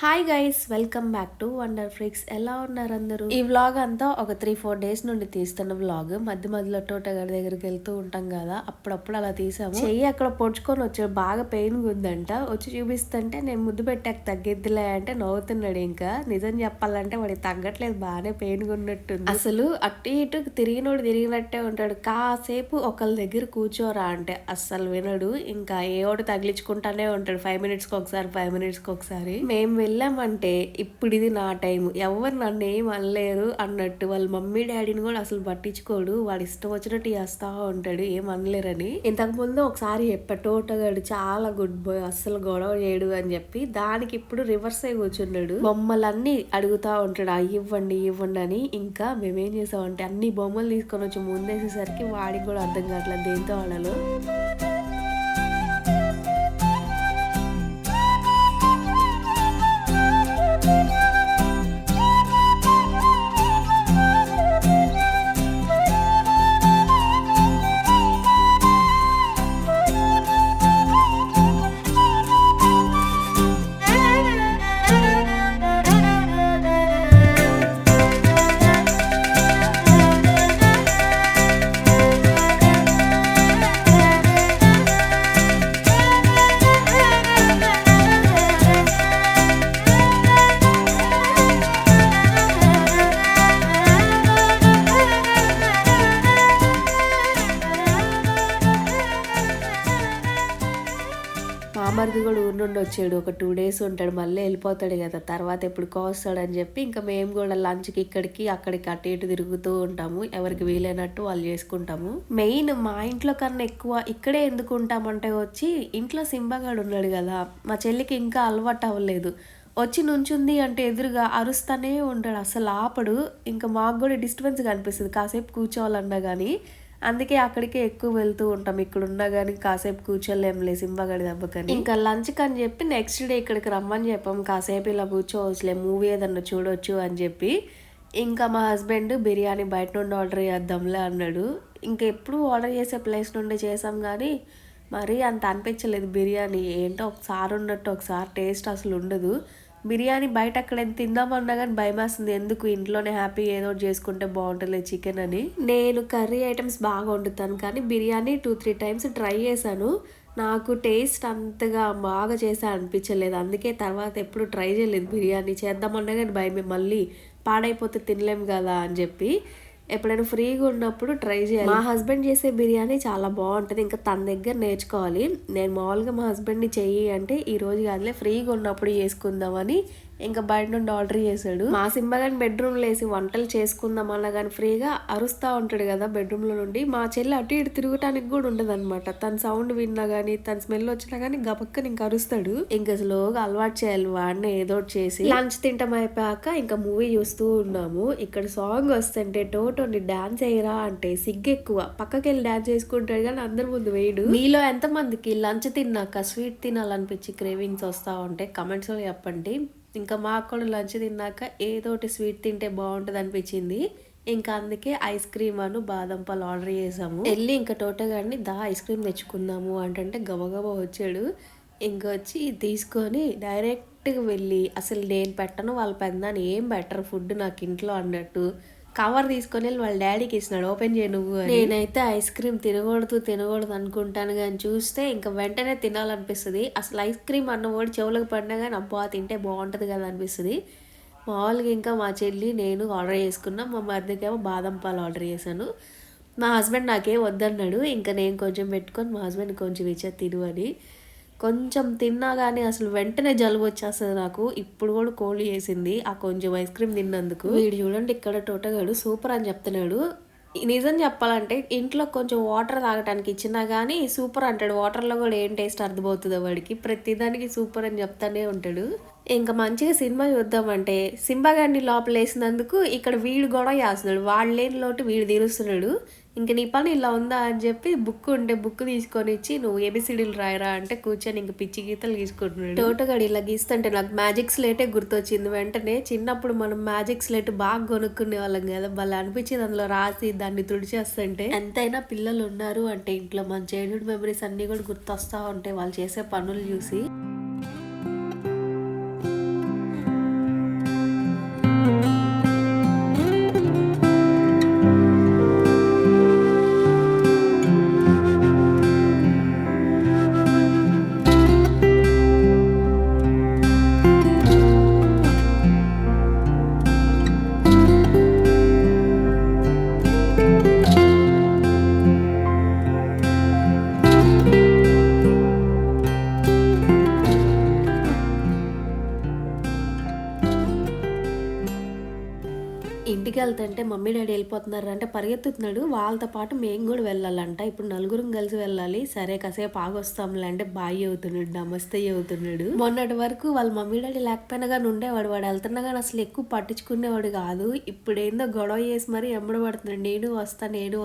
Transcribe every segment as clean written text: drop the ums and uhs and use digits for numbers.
Hi guys, welcome back to wonder ఫ్రిక్స్. ఎలా ఉన్నారు అందరూ? ఈ వ్లాగ్ అంతా ఒక 3-4 డేస్ నుండి తీస్తున్న వ్లాగ్. మధ్య మధ్యలో తోటగారి దగ్గరికి వెళ్తూ ఉంటాం కదా, అప్పుడప్పుడు అలా తీసాము. చెయ్యి అక్కడ పొడుచుకొని వచ్చాడు, బాగా పెయిన్ ఉందంట. వచ్చి చూపిస్తుంటే నేను ముద్దు పెట్టాక తగ్గిద్దిలే అంటే నవ్వుతున్నాడు. ఇంకా నిజం చెప్పాలంటే వాడికి తగ్గట్లేదు, బాగానే పెయిన్ ఉన్నట్టుంది. అసలు అటు ఇటు తిరిగినోడు తిరిగినట్టే ఉంటాడు. కాసేపు ఒకళ్ళ దగ్గర కూర్చోరా అంటే అస్సలు వినడు. ఇంకా ఏ ఒకటి తగిలించుకుంటానే ఉంటాడు. 5 minutesకి ఒకసారి 5 minutesకి ఒకసారి. మేము వెళ్ళామంటే ఇప్పుడు ఇది నా టైం, ఎవరు నన్ను ఏం అనలేరు అన్నట్టు. వాళ్ళ మమ్మీ డాడీని కూడా అసలు పట్టించుకోడు, వాడు ఇష్టం వచ్చినట్టు చేస్తా ఉంటాడు, ఏం అనలేరని. ఇంతకు ముందు ఒకసారి తోటగాడు చాలా గుడ్ బాయ్, అస్సలు గొడవ చేయడు అని చెప్పి, దానికి ఇప్పుడు రివర్స్ అయి కూర్చున్నాడు. బొమ్మలన్నీ అడుగుతా ఉంటాడు, ఇవ్వండి ఇవ్వండి అని. ఇంకా మేమేం చేసామంటే అన్ని బొమ్మలు తీసుకొని వచ్చి ముందేసేసరికి వాడికి కూడా అర్థం కావట్లేదు దేంతో ఆడాలో. మామర్ది కూడా ఊరి నుండి వచ్చాడు, ఒక 2 days ఉంటాడు, మళ్ళీ వెళ్ళిపోతాడు కదా, తర్వాత ఎప్పుడు వస్తాడని చెప్పి ఇంకా మేము కూడా లంచ్కి ఇక్కడికి అక్కడికి అటు ఇటు తిరుగుతూ ఉంటాము. ఎవరికి వీలైనట్టు వాళ్ళు చేసుకుంటాము. మెయిన్ మా ఇంట్లో కన్నా ఎక్కువ ఇక్కడే ఎందుకు ఉంటామంటే, వచ్చి ఇంట్లో సింబాగాడు ఉన్నాడు కదా, మా చెల్లికి ఇంకా అలవాటు అవ్వలేదు. వచ్చి నుంచుంది అంటే ఎదురుగా అరుస్తానే ఉంటాడు, అసలు ఆపడు. ఇంకా మాకు కూడా డిస్టర్బెన్స్గా అనిపిస్తుంది కాసేపు కూర్చోవాలన్నా కానీ. అందుకే అక్కడికే ఎక్కువ వెళ్తూ ఉంటాం. ఇక్కడ ఉన్నా కానీ కాసేపు కూర్చోలేంలే సింబగడి దెబ్బకని. ఇంకా లంచ్కి అని చెప్పి నెక్స్ట్ డే ఇక్కడికి రమ్మని చెప్పాం, కాసేపు ఇలా కూర్చోవచ్చులే, మూవీ ఏదన్నా చూడొచ్చు అని చెప్పి. ఇంకా మా హస్బెండ్ బిర్యానీ బయట నుండి ఆర్డర్ చేద్దాంలే అన్నాడు. ఇంకా ఎప్పుడు ఆర్డర్ చేసే ప్లేస్ నుండి చేసాం కానీ మరీ అంత అనిపించలేదు బిర్యానీ. ఏంటో ఒకసారి ఉన్నట్టు ఒకసారి టేస్ట్ అసలు ఉండదు. బిర్యానీ బయట అక్కడ ఎంత తిందామన్నా కానీ భయమేస్తుంది, ఎందుకు ఇంట్లోనే హ్యాపీ ఏదో చేసుకుంటే బాగుంటుంది చికెన్ అని. నేను కర్రీ ఐటమ్స్ బాగా వండుతాను కానీ బిర్యానీ 2-3 times ట్రై చేశాను. నాకు టేస్ట్ అంతగా బాగా చేసా అనిపించలేదు, అందుకే తర్వాత ఎప్పుడు ట్రై చేయలేదు. బిర్యానీ చేద్దామన్నా కానీ భయమే, మళ్ళీ పాడైపోతే తినలేము కదా అని చెప్పి. ఎప్పుడైనా ఫ్రీగా ఉన్నప్పుడు ట్రై చేయాలి. మా హస్బెండ్ చేసే బిర్యానీ చాలా బాగుంటుంది, ఇంకా తన దగ్గర నేర్చుకోవాలి. నేను మామూలుగా మా హస్బెండ్ని చెయ్యి అంటే ఈ రోజు కాదులే ఫ్రీగా ఉన్నప్పుడు చేసుకుందామని ఇంకా బయట నుండి ఆర్డర్ చేశాడు. మా సింబగాని బెడ్రూమ్లో వేసి వంటలు చేసుకుందాం అన్నా కానీ ఫ్రీగా అరుస్తూ ఉంటాడు కదా బెడ్రూమ్లో నుండి. మా చెల్లి అటు ఇటు తిరగటానికి కూడా ఉండదు అనమాట. తన సౌండ్ విన్నా కానీ తన స్మెల్ వచ్చినా కానీ గబక్కని ఇంకా అరుస్తాడు. ఇంకా స్లోగా అలవాటు చేయాలి వాడిని ఏదో చేసి. లంచ్ తింటాం అయిపోయాక ఇంకా మూవీ చూస్తూ ఉన్నాము. ఇక్కడ సాంగ్ వస్తుంటే టోటోని డాన్స్ అయ్యరా అంటే సిగ్గు ఎక్కువ, పక్కకి వెళ్ళి డాన్స్ చేసుకుంటాడు కానీ అందరి ముందు వేయడు. మీలో ఎంతమందికి లంచ్ తిన్నాక స్వీట్ తినాలనిపించి క్రేవింగ్స్ వస్తూ ఉంటే కమెంట్స్లో చెప్పండి. ఇంకా మాకు కూడా లంచ్ తిన్నాక ఏదోటి స్వీట్ తింటే బాగుంటుంది అనిపించింది. ఇంకా అందుకే ఐస్ క్రీమ్ అను బాదం పాలు ఆర్డర్ చేసాము. వెళ్ళి ఇంకా తోటగాడిని ఐస్ క్రీమ్ తెచ్చుకుందాము అంటే గబగబా వచ్చాడు. ఇంకా వచ్చి తీసుకొని డైరెక్ట్గా వెళ్ళి అసలు నేను పెట్టను వాళ్ళ పెద్దాన్ని ఏం బెటర్ ఫుడ్ నాకు ఇంట్లో అన్నట్టు కవర్ తీసుకొని వెళ్ళి వాళ్ళ డాడీకి ఇస్తున్నాడు, ఓపెన్ చేయ నువ్వు. నేనైతే ఐస్ క్రీమ్ తినకూడదు అనుకుంటాను కానీ చూస్తే ఇంకా వెంటనే తినాలనిపిస్తుంది. అసలు ఐస్ క్రీమ్ అన్నవాడు చెవులకు పడినా కానీ అబ్బా తింటే బాగుంటుంది కదా అనిపిస్తుంది. మామూలుగా ఇంకా మా చెల్లి నేను ఆర్డర్ చేసుకున్నాం, మా మరిదికేమో బాదం పాలు ఆర్డర్ చేశాను. మా హస్బెండ్ నాకేం వద్దన్నాడు, ఇంకా నేను కొంచెం పెట్టుకొని మా హస్బెండ్ కొంచెం ఇచ్చే తిను అని. కొంచెం తిన్నా కానీ అసలు వెంటనే జలుబు వచ్చేస్తుంది నాకు. ఇప్పుడు కూడా కోల్డ్ చేసింది ఆ కొంచెం ఐస్ క్రీమ్ తిన్నందుకు. వీడు చూడండి ఇక్కడ తోటగాడు సూపర్ అని చెప్తున్నాడు. నిజం చెప్పాలంటే ఇంట్లో కొంచెం వాటర్ తాగటానికి ఇచ్చినా కానీ సూపర్ అంటాడు. వాటర్లో కూడా ఏం టేస్ట్ అర్థమవుతుందో వాడికి, ప్రతిదానికి సూపర్ అని చెప్తానే ఉంటాడు. ఇంకా మంచిగా సినిమా చూద్దామంటే సింబాగాడిని లోపల వేసినందుకు ఇక్కడ వీడు కూడా చేస్తున్నాడు, వాడు లేని లోటు వీడు తీరుస్తున్నాడు. ఇంక నీ పని ఇలా ఉందా అని చెప్పి బుక్ ఉంటే బుక్ తీసుకొని ఇచ్చి నువ్వు ఏబిసిడీలు రాయరా అంటే కూర్చొని ఇంక పిచ్చి గీతలు గీసుకుంటున్నాడు. తోటగాడు ఇలా గీస్తుంటే నాకు మ్యాజిక్ స్లేటే గుర్తొచ్చింది వెంటనే. చిన్నప్పుడు మనం మ్యాజిక్ స్లేట్ బాగా కొనుక్కునే వాళ్ళం కదా, భలే అనిపించింది అందులో రాసి దాన్ని తుడిచేస్తుంటే. ఎంతైనా పిల్లలు ఉన్నారు అంటే ఇంట్లో మన చైల్డ్హుడ్ మెమరీస్ అన్నీ కూడా గుర్తొస్తూ ఉంటాయి వాళ్ళు చేసే పనులు చూసి. వెళ్తుంటే మమ్మీ డాడీ వెళ్ళిపోతున్నారు అంటే పరిగెత్తుతున్నాడు. వాళ్ళతో పాటు మేము కూడా వెళ్ళాలంట. ఇప్పుడు నలుగురం కలిసి వెళ్ళాలి. సరే కాసేపు ఆగొస్తాంలే అంటే బాయ్ అవుతున్నాడు, నమస్తే అవుతున్నాడు. మొన్నటి వరకు వాళ్ళ మమ్మీ డాడీ లేకపోయినా కానీ ఉండేవాడు. వాడు వెళ్తున్నా కానీ అసలు ఎక్కువ పట్టించుకునేవాడు కాదు. ఇప్పుడు ఏందో గొడవ చేసి మరీ ఎమ్మడబడుతున్నాడు, నేను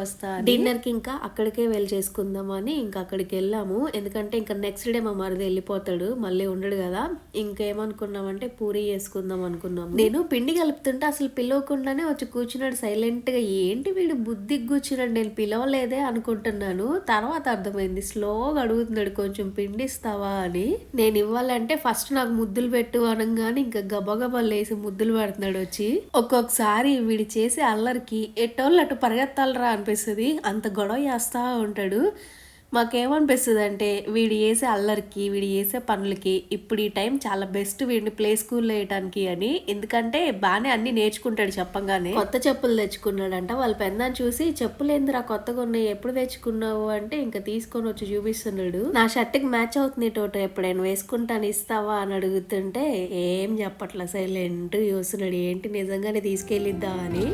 వస్తా. డిన్నర్ కి ఇంకా అక్కడికే వెళ్ళి చేసుకుందామని ఇంకా అక్కడికి వెళ్ళాము. ఎందుకంటే ఇంకా నెక్స్ట్ డే మా మరిది వెళ్ళిపోతాడు, మళ్ళీ ఉండడు కదా. ఇంకేమనుకున్నామంటే పూరి చేసుకుందాం అనుకున్నాము. నేను పిండి కలుపుతుంటే అసలు పిలవకుండానే వచ్చి కూర్చున్నాడు సైలెంట్ గా. ఏంటి వీడు బుద్ధికి కూర్చున్నాడు, నేను పిలవలేదే అనుకుంటున్నాను. తర్వాత అర్థమైంది, స్లోగా అడుగుతున్నాడు కొంచెం పిండి ఇస్తావా అని. నేను ఇవ్వాలంటే ఫస్ట్ నాకు ముద్దులు పెట్టు అనగానే ఇంకా గబగబా లేసి ముద్దులు పెడుతున్నాడు వచ్చి. ఒక్కొక్కసారి వీడి చేసే అల్లరికి ఎట్టోళ్ళు అటు పరిగెత్తాలరా అనిపిస్తుంది, అంత గొడవ చేస్తా ఉంటాడు. మాకేమనిపిస్తుంది అంటే వీడు చేసే అల్లరికి, వీడు చేసే పనులకి ఇప్పుడు ఈ టైం చాలా బెస్ట్ వీడిని ప్లే స్కూల్లో వేయటానికి అని. ఎందుకంటే బాగానే అన్ని నేర్చుకుంటాడు చెప్పంగానే. కొత్త చెప్పులు తెచ్చుకున్నాడంట. వాళ్ళ పెద్దని చూసి చెప్పులు ఏందిరా కొత్తగా ఉన్నాయి, ఎప్పుడు తెచ్చుకున్నావు అంటే ఇంకా తీసుకొని వచ్చి చూపిస్తున్నాడు. నా షర్ట్కి మ్యాచ్ అవుతుంది టోటో, ఎప్పుడైనా వేసుకుంటాను ఇస్తావా అని అడుగుతుంటే ఏం చెప్పట్లా, సైలెంట్ చూస్తున్నాడు. ఏంటి నిజంగానే తీసుకెళ్ళిద్దా అని.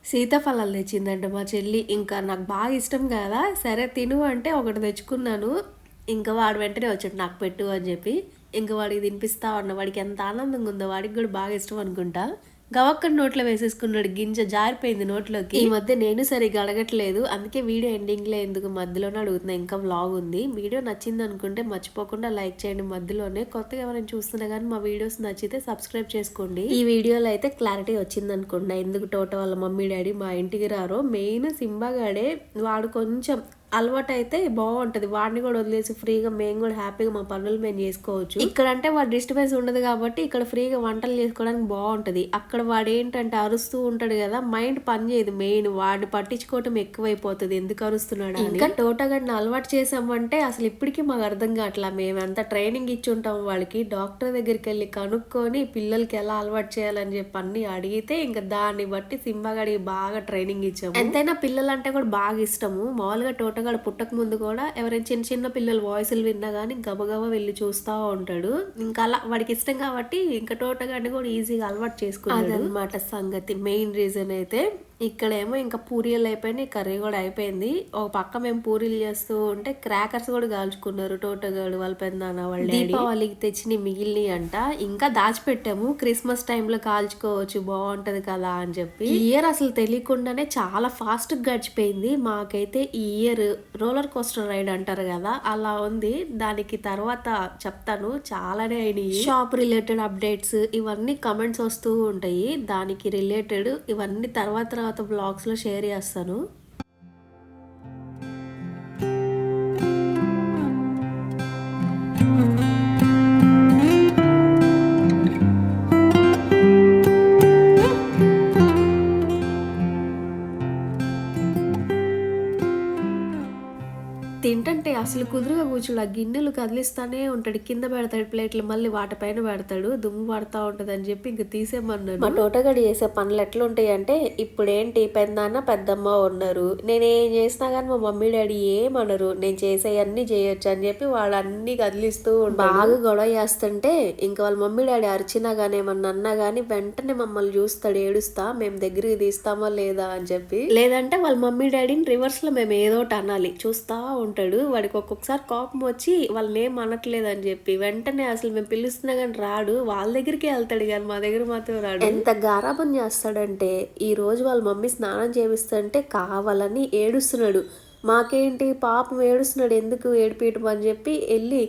సీతాఫలాలు తెచ్చిందంట మా చెల్లి. ఇంకా నాకు బాగా ఇష్టం కదా, సరే తిను అంటే ఒకటి తెచ్చుకున్నాను. ఇంకా వాడు వెంటనే వచ్చాడు నాకు పెట్టు అని చెప్పి. ఇంకా వాడికి తినిపిస్తా ఉన్నా. వాడికి ఎంత ఆనందంగా ఉందో, వాడికి కూడా బాగా ఇష్టం అనుకుంటా. గవక్కని నోట్లో వేసేసుకున్నాడు, గింజ జారిపోయింది నోట్లోకి. ఈ మధ్య నేను సరిగ్గా అడగట్లేదు, అందుకే వీడియో ఎండింగ్ లో ఎందుకు మధ్యలోనే అడుగుతున్నా. ఇంకా వ్లాగ్ ఉంది. వీడియో నచ్చింది అనుకుంటే మర్చిపోకుండా లైక్ చేయండి. మధ్యలోనే కొత్తగా ఎవరైనా చూస్తున్నా కానీ మా వీడియోస్ నచ్చితే సబ్స్క్రైబ్ చేసుకోండి. ఈ వీడియోలో అయితే క్లారిటీ వచ్చింది అనుకుంటా ఎందుకు టోటో వాళ్ళ మమ్మీ డాడీ మా ఇంటికి రారో. మెయిన్ సింబాగాడే, వాడు కొంచెం అలవాటు అయితే బాగుంటది. వాడిని కూడా వదిలేసి ఫ్రీగా మేము కూడా హ్యాపీగా మా పనులు మేము చేసుకోవచ్చు. ఇక్కడ అంటే వాడు డిస్టర్బెన్స్ ఉండదు కాబట్టి ఇక్కడ ఫ్రీగా వంటలు చేసుకోవడానికి బాగుంటది. అక్కడ వాడు ఏంటంటే అరుస్తూ ఉంటాడు కదా, మైండ్ పని చేయదు. మెయిన్ వాడిని పట్టించుకోవటం ఎక్కువైపోతుంది, ఎందుకు అరుస్తున్నాడు. ఇంకా టోటోగాడిని అలవాటు చేసామంటే అసలు ఇప్పటికీ మాకు అర్థం కావట్లా. మేము ఎంత ట్రైనింగ్ ఇచ్చి ఉంటాం వాళ్ళకి. డాక్టర్ దగ్గరికి వెళ్ళి కనుక్కొని పిల్లలకి ఎలా అలవాటు చేయాలని చెప్పి అన్ని అడిగితే ఇంకా దాన్ని బట్టి సింబాగాడికి బాగా ట్రైనింగ్ ఇచ్చాము. ఎంతైనా పిల్లలంటే కూడా బాగా ఇష్టము. మామూలుగా టోటో గాడు పుట్టక ముందు కూడా ఎవరైనా చిన్న చిన్న పిల్లలు వాయిస్లు విన్నా కానీ గబగబా వెళ్ళి చూస్తూ ఉంటాడు. ఇంకా అలా వాడికి ఇష్టం కాబట్టి ఇంకా టోటోగాడిని కూడా ఈజీగా అలవాటు చేసుకున్నాడు అనమాట సంగతి. మెయిన్ రీజన్ అయితే ఇక్కడేమో ఇంకా పూరీలు అయిపోయినాయి, కర్రీ కూడా అయిపోయింది. ఒక పక్క మేము పూరీలు చేస్తూ ఉంటే క్రాకర్స్ కూడా కాల్చుకున్నారు టోటోగాడు వాళ్ళ పెద్దనాన్న వాళ్ళ. దీపావళికి తెచ్చిన మిగిలినవి అంట, ఇంకా దాచిపెట్టాము. క్రిస్మస్ టైంలో కాల్చుకోవచ్చు బాగుంటది కదా అని చెప్పి. ఈ ఇయర్ అసలు తెలియకుండానే చాలా ఫాస్ట్ గా గడిచిపోయింది మాకైతే. ఈ ఇయర్ రోలర్ కోస్టర్ రైడ్ అంటారు కదా, అలా ఉంది. దానికి తర్వాత చెప్తాను, చాలానే అయినాయి. షాప్ రిలేటెడ్ అప్డేట్స్ ఇవన్నీ కమెంట్స్ వస్తూ ఉంటాయి. దానికి రిలేటెడ్ ఇవన్నీ తర్వాత బ్లాగ్స్ లో షేర్ చేస్తాను. తింటంటే అసలు కుదురుగా కూర్చోడు. ఆ గిన్నెలు కదిలిస్తానే ఉంటాడు, కింద పెడతాడు ప్లేట్లు, మళ్ళీ వాటిపైన పెడతాడు, దుమ్ము పడతా ఉంటది అని చెప్పి ఇంక తీసేమన్నాను. మా టోటోగడి చేసే పనులు ఎట్లుంటాయి అంటే, ఇప్పుడేంటి పెద్దనాన్న పెద్దమ్మ ఉన్నారు, నేనేం చేసినా కానీ మా మమ్మీ డాడీ ఏమనరు, నేను చేసేవన్నీ చేయొచ్చు అని చెప్పి వాళ్ళు అన్ని కదిలిస్తూ బాగా గొడవ చేస్తుంటే ఇంకా వాళ్ళ మమ్మీ డాడీ అరిచినా కానీ ఏమన్నా అన్నా కానీ వెంటనే మమ్మల్ని చూస్తాడు ఏడుస్తా, మేము దగ్గరికి తీస్తామా లేదా అని చెప్పి. లేదంటే వాళ్ళ మమ్మీ డాడీని రివర్స్ లో మేము ఏదోటి అనాలి చూస్తా ఉంటాడు. వాడికి ఒక్కొక్కసారి కోపం వచ్చి వాళ్ళని ఏం అనట్లేదు అని చెప్పి వెంటనే అసలు మేము పిలుస్తున్నా కానీ రాడు, వాళ్ళ దగ్గరికి వెళ్తాడు కానీ మా దగ్గర మాత్రం రాడు. ఎంత గారాబం చేస్తాడంటే ఈ రోజు వాళ్ళ మమ్మీ స్నానం చేపిస్తుంటే కావాలని ఏడుస్తున్నాడు. మాకేంటి పాపం ఏడుస్తున్నాడు, ఎందుకు ఏడిపీయటం అని చెప్పి వెళ్ళి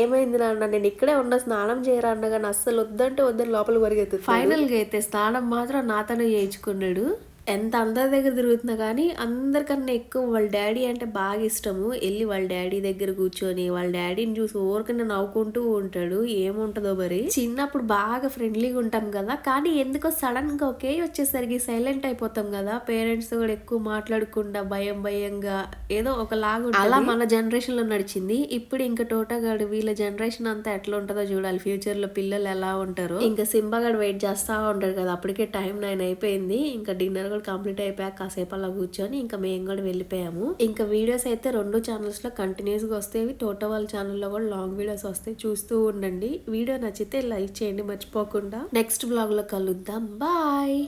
ఏమైంది నాన్న నేను ఇక్కడే ఉన్న స్నానం చేయరా అన్న కానీ అస్సలు వద్దంటే వద్దని లోపల పరిగెత్తుంది. ఫైనల్ గా అయితే స్నానం మాత్రం నాతోనే చేయించుకున్నాడు. ఎంత అందరి దగ్గర తిరుగుతున్నా కానీ అందరికన్నా ఎక్కువ వాళ్ళ డాడీ అంటే బాగా ఇష్టము. వెళ్ళి వాళ్ళ డాడీ దగ్గర కూర్చొని వాళ్ళ డాడీని చూసి ఊరికనే నవ్వుకుంటూ ఉంటాడు. ఏముంటదో మరి. చిన్నప్పుడు బాగా ఫ్రెండ్లీగా ఉంటాం కదా, కానీ ఎందుకో సడన్ గా ఒకే వచ్చేసరికి సైలెంట్ అయిపోతాం కదా. పేరెంట్స్ కూడా ఎక్కువ మాట్లాడకుండా భయంగా ఏదో ఒకలాగా అలా మన జనరేషన్ లో నడిచింది. ఇప్పుడు ఇంకా టోటాగాడు వీళ్ళ జనరేషన్ అంతా ఎట్లా ఉంటుందో చూడాలి. ఫ్యూచర్ లో పిల్లలు ఎలా ఉంటారో. ఇంకా సింబాగాడు వెయిట్ చేస్తా ఉంటాడు కదా, అప్పటికే టైం 9 అయిపోయింది. ఇంకా డిన్నర్ కూడా కంప్లీట్ అయిపోయాక కాసేపు అలా కూర్చొని ఇంకా మేము కూడా వెళ్ళిపోయాము. ఇంకా వీడియోస్ అయితే 2 ఛానల్స్ లో కంటిన్యూస్ గా వస్తాయి. టోటో వాళ్ళ ఛానల్లో కూడా లాంగ్ వీడియోస్ వస్తాయి, చూస్తూ ఉండండి. వీడియో నచ్చితే లైక్ చేయండి మర్చిపోకుండా. నెక్స్ట్ బ్లాగ్ లో కలుద్దాం. బాయ్.